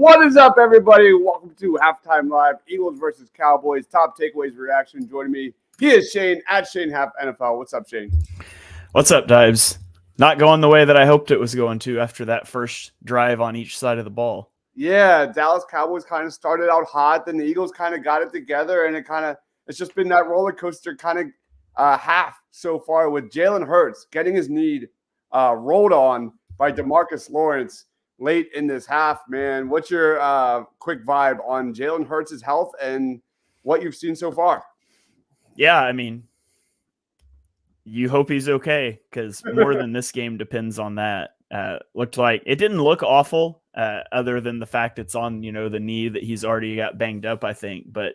What is up, everybody? Welcome to Halftime Live, Eagles versus Cowboys. Top takeaways reaction. Joining me, he is Shane at Shane Half NFL. What's up, Shane? What's up, Dives? Not going the way that I hoped it was going to after that first drive on each side of the ball. Yeah, Dallas Cowboys kind of started out hot, then the Eagles kind of got it together, and it's just been that roller coaster kind of half so far with Jalen Hurts getting his knee rolled on by DeMarcus Lawrence late in this half, man. What's your quick vibe on Jalen Hurts' health and what you've seen so far? Yeah, I mean, you hope he's okay because more than this game depends on that. Looked like it didn't look awful other than the fact it's on, the knee that he's already got banged up, I think. But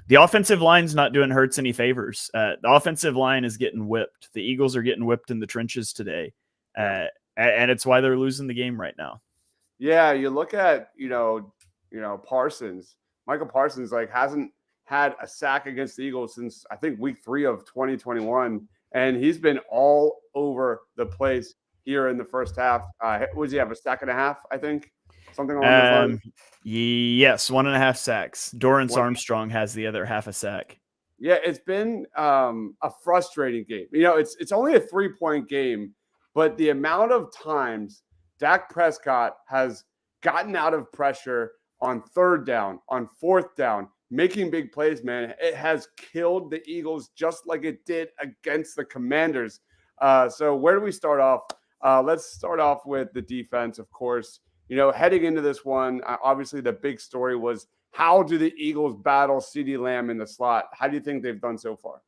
the offensive line's not doing Hurts any favors. The offensive line is getting whipped. The Eagles are getting whipped in the trenches today. And it's why they're losing the game right now. Yeah, you look at, Parsons. Michael Parsons, hasn't had a sack against the Eagles since, I think, week 3 of 2021. And he's been all over the place here in the first half. Does he have a sack and a half, I think? Something along those lines? Yes, 1.5 sacks. Dorrance Armstrong has the other half a sack. Yeah, it's been a frustrating game. It's only a 3-point game, but the amount of times Dak Prescott has gotten out of pressure on 3rd down, on 4th down, making big plays, man, it has killed the Eagles just like it did against the Commanders. So where do we start off? Let's start off with the defense, of course. Heading into this one, obviously the big story was how do the Eagles battle CeeDee Lamb in the slot? How do you think they've done so far?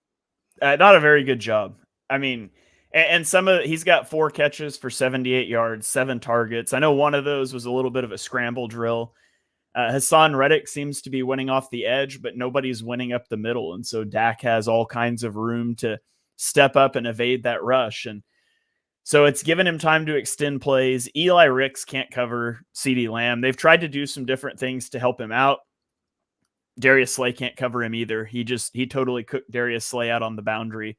Not a very good job. I mean, and he's got 4 catches for 78 yards, 7 targets. I know one of those was a little bit of a scramble drill. Hassan Reddick seems to be winning off the edge, but nobody's winning up the middle. And so Dak has all kinds of room to step up and evade that rush. And so it's given him time to extend plays. Eli Ricks can't cover CeeDee Lamb. They've tried to do some different things to help him out. Darius Slay can't cover him either. He totally cooked Darius Slay out on the boundary.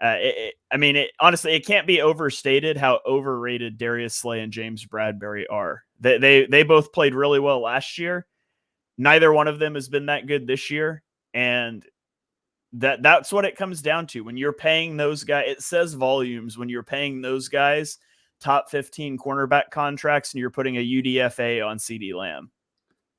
Honestly, it can't be overstated how overrated Darius Slay and James Bradberry are. They both played really well last year. Neither one of them has been that good this year. And that's what it comes down to. When you're paying those guys, it says volumes when you're paying those guys top 15 cornerback contracts and you're putting a UDFA on CeeDee Lamb.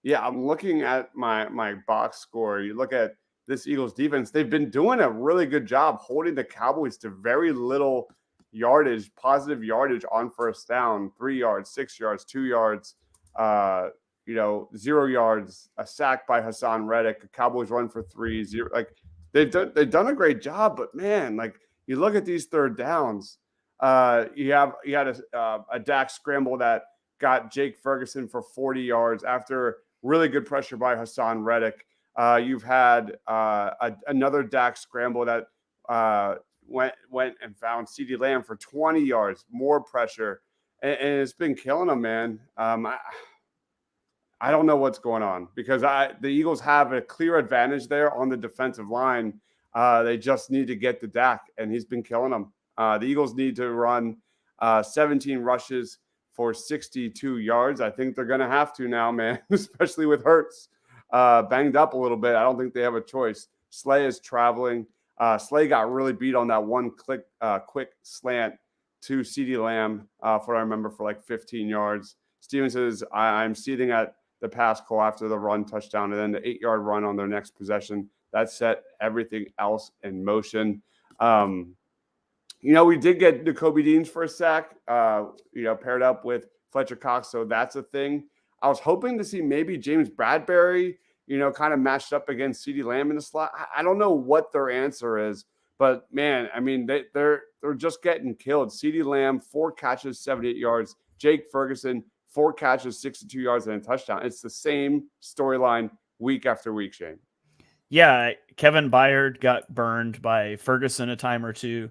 Yeah, I'm looking at my box score. You look at this Eagles defense, they've been doing a really good job holding the Cowboys to very little yardage, positive yardage on 1st down, 3 yards, 6 yards, 2 yards, 0 yards, a sack by Hassan Reddick, a Cowboys run for 3, 0. They've done a great job, but man, you look at these 3rd downs, you had a Dak scramble that got Jake Ferguson for 40 yards after really good pressure by Hassan Reddick. You've had another Dak scramble that went and found CeeDee Lamb for 20 yards, more pressure, and it's been killing them, man. I don't know what's going on because the Eagles have a clear advantage there on the defensive line. They just need to get to Dak, and he's been killing them. The Eagles need to run 17 rushes for 62 yards. I think they're going to have to now, man, especially with Hurts. Banged up a little bit. I don't think they have a choice. Slay is traveling. Slay got really beat on that one quick slant to CeeDee Lamb, for what I remember, for 15 yards. Steven says, I'm seating at the pass call after the run touchdown and then the 8-yard run on their next possession. That set everything else in motion. We did get Nakobe Dean's first sack, paired up with Fletcher Cox, so that's a thing. I was hoping to see maybe James Bradberry, kind of matched up against CeeDee Lamb in the slot. I don't know what their answer is, but man, I mean, they're just getting killed. CeeDee Lamb, 4 catches, 78 yards. Jake Ferguson, 4 catches, 62 yards and a touchdown. It's the same storyline week after week, Shane. Yeah, Kevin Byard got burned by Ferguson a time or two.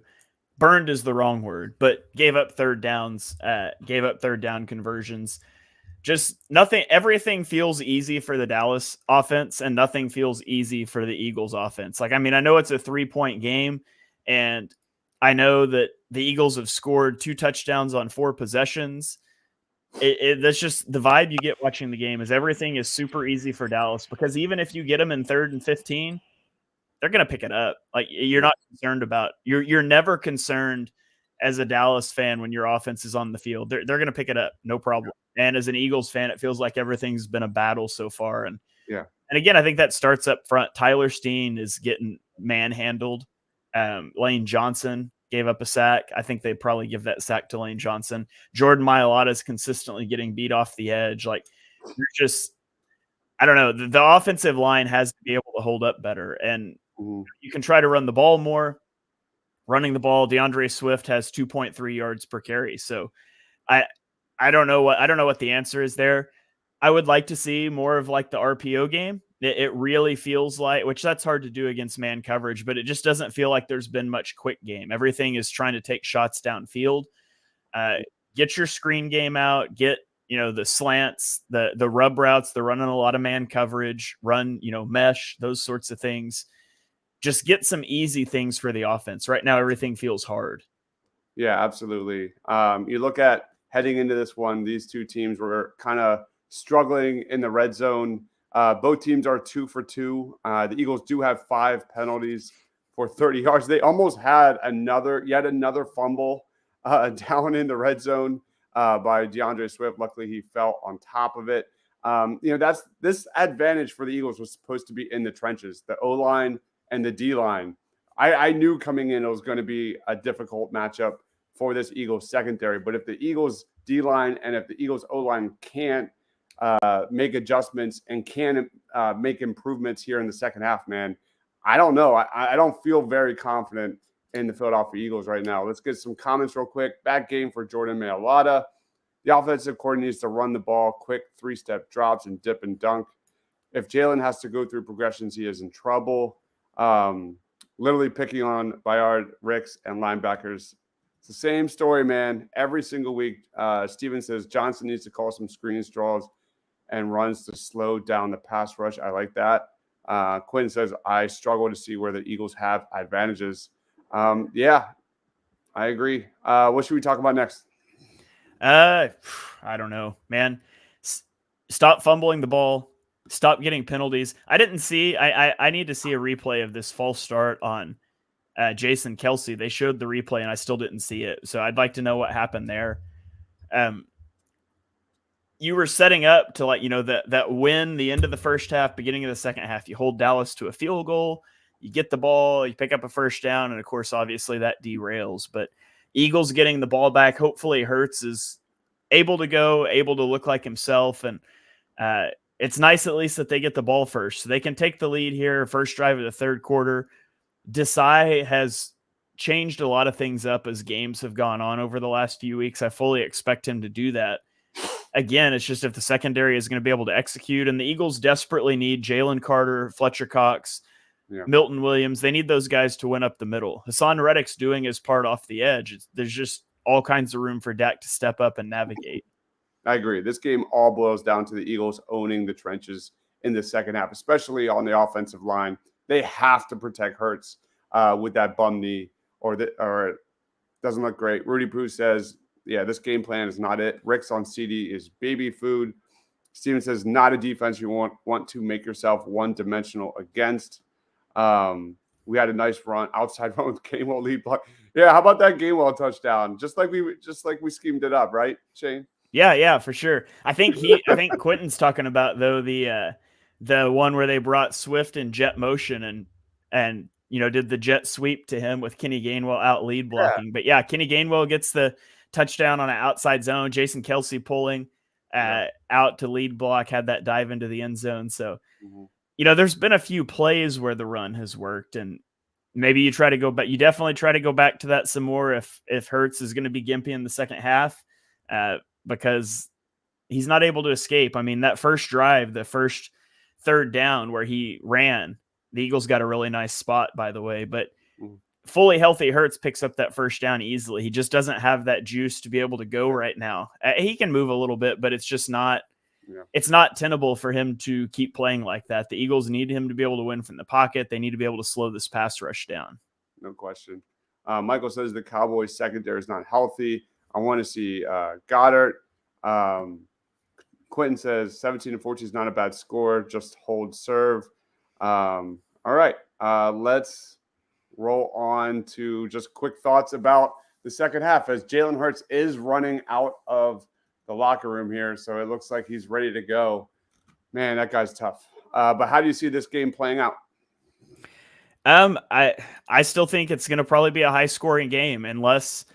Burned is the wrong word, but gave up 3rd downs, gave up 3rd down conversions. Just nothing. Everything feels easy for the Dallas offense and nothing feels easy for the Eagles offense. I know it's a 3-point game and I know that the Eagles have scored 2 touchdowns on 4 possessions, That's just the vibe you get watching the game. Is everything is super easy for Dallas, because even if you get them in 3rd and 15, they're going to pick it up. Like, you're Yeah. not concerned about, you're never concerned as a Dallas fan when your offense is on the field. They're going to pick it up, no problem. And as an Eagles fan, it feels like everything's been a battle so far. And Yeah. again, I think that starts up front. Tyler Steen is getting manhandled. Lane Johnson gave up a sack. I think they'd probably give that sack to Lane Johnson. Jordan Mailata is consistently getting beat off the edge. Like, you're just, I don't know. The offensive line has to be able to hold up better. And you can try to run the ball more. Running the ball, DeAndre Swift has 2.3 yards per carry. So I don't know what the answer is there. I would like to see more of like the RPO game. It really feels like, which that's hard to do against man coverage, but it just doesn't feel like there's been much quick game. Everything is trying to take shots downfield. Get your screen game out. Get, the slants, the rub routes. They're running a lot of man coverage. Run, mesh, those sorts of things. Just get some easy things for the offense. Right now, everything feels hard. Yeah, absolutely. You look at heading into this one, these two teams were kind of struggling in the red zone. Both teams are 2 for 2. The Eagles do have 5 penalties for 30 yards. They almost had yet another fumble down in the red zone by DeAndre Swift. Luckily, he fell on top of it. That's this advantage for the Eagles was supposed to be in the trenches, the O-line and the D-line. I knew coming in it was going to be a difficult matchup for this Eagles secondary. But if the Eagles D-line and if the Eagles O-line can't make adjustments and can make improvements here in the second half, man, I don't know. I don't feel very confident in the Philadelphia Eagles right now. Let's get some comments real quick. Bad game for Jordan Mailata. The offensive coordinator needs to run the ball, quick 3-step drops and dip and dunk. If Jalen has to go through progressions, he is in trouble. Literally picking on Bayard, Ricks, and linebackers. It's the same story, man. Every single week, Steven says Johnson needs to call some screening straws and runs to slow down the pass rush. I like that. Quinn says, I struggle to see where the Eagles have advantages. Yeah, I agree. What should we talk about next? I don't know, man. Stop fumbling the ball. Stop getting penalties. I didn't see. I need to see a replay of this false start on Jason Kelsey. They showed the replay and I still didn't see it. So I'd like to know what happened there. You were setting up to that win, the end of the first half, beginning of the second half. You hold Dallas to a field goal. You get the ball. You pick up a first down, and of course, obviously that derails. But Eagles getting the ball back. Hopefully, Hurts is able to look like himself, and it's nice at least that they get the ball first, so they can take the lead here. First drive of the third quarter. Desai has changed a lot of things up as games have gone on over the last few weeks. I fully expect him to do that. Again, it's just if the secondary is going to be able to execute, and the Eagles desperately need Jalen Carter, Fletcher Cox, Milton Williams. They need those guys to win up the middle. Hassan Reddick's doing his part off the edge. There's just all kinds of room for Dak to step up and navigate. I agree. This game all boils down to the Eagles owning the trenches in the second half, especially on the offensive line. They have to protect Hurts with that bum knee, or it doesn't look great. Rudy Poo says, yeah, this game plan is not it. Rick's on CD is baby food. Steven says, not a defense you want to make yourself one-dimensional against. We had a nice run, outside run with Gainwell lead block. Yeah, how about that Gainwell touchdown? Just like we schemed it up, right, Shane? Yeah, for sure. I think Quentin's talking about though the one where they brought Swift in jet motion and did the jet sweep to him with Kenny Gainwell out lead blocking. But yeah, Kenny Gainwell gets the touchdown on an outside zone. Jason Kelsey pulling out to lead block, had that dive into the end zone. So, there's been a few plays where the run has worked, and maybe you try to go back. You definitely try to go back to that some more if Hurts is going to be gimpy in the second half, because he's not able to escape. I mean, that first drive, the first third down where he ran, the Eagles got a really nice spot, by the way, but fully healthy Hurts picks up that first down easily. He just doesn't have that juice to be able to go right now. He can move a little bit, but it's just not it's not tenable for him to keep playing like that. The Eagles need him to be able to win from the pocket. They need to be able to slow this pass rush down. No question. Michael says the Cowboys secondary is not healthy. I want to see Goddard. Quentin says 17-14 is not a bad score. Just hold serve. All right. Let's roll on to just quick thoughts about the second half as Jalen Hurts is running out of the locker room here. So it looks like he's ready to go. Man, that guy's tough. But how do you see this game playing out? I still think it's going to probably be a high scoring game unless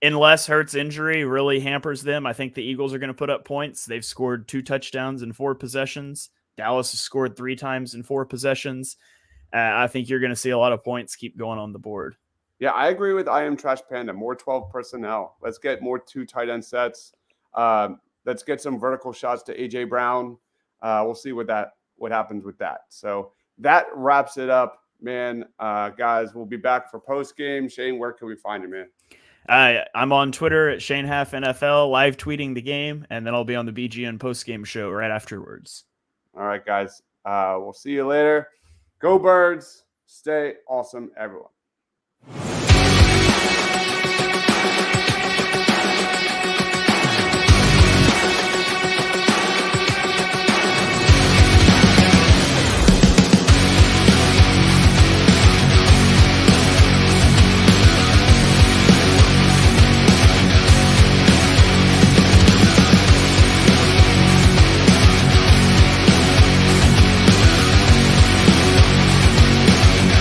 Hurts' injury really hampers them. I think the Eagles are going to put up points. They've scored 2 touchdowns in 4 possessions. Dallas has scored 3 times in 4 possessions. I think you're going to see a lot of points keep going on the board. Yeah, I agree with I Am Trash Panda. More 12 personnel. Let's get more 2 tight end sets. Let's get some vertical shots to A.J. Brown. We'll see what happens with that. So that wraps it up, man. Guys, we'll be back for post game. Shane, where can we find you, man? I'm on Twitter at Shane Half NFL, live tweeting the game, and then I'll be on the BGN post game show right afterwards. All right, guys. We'll see you later. Go Birds. Stay awesome, everyone.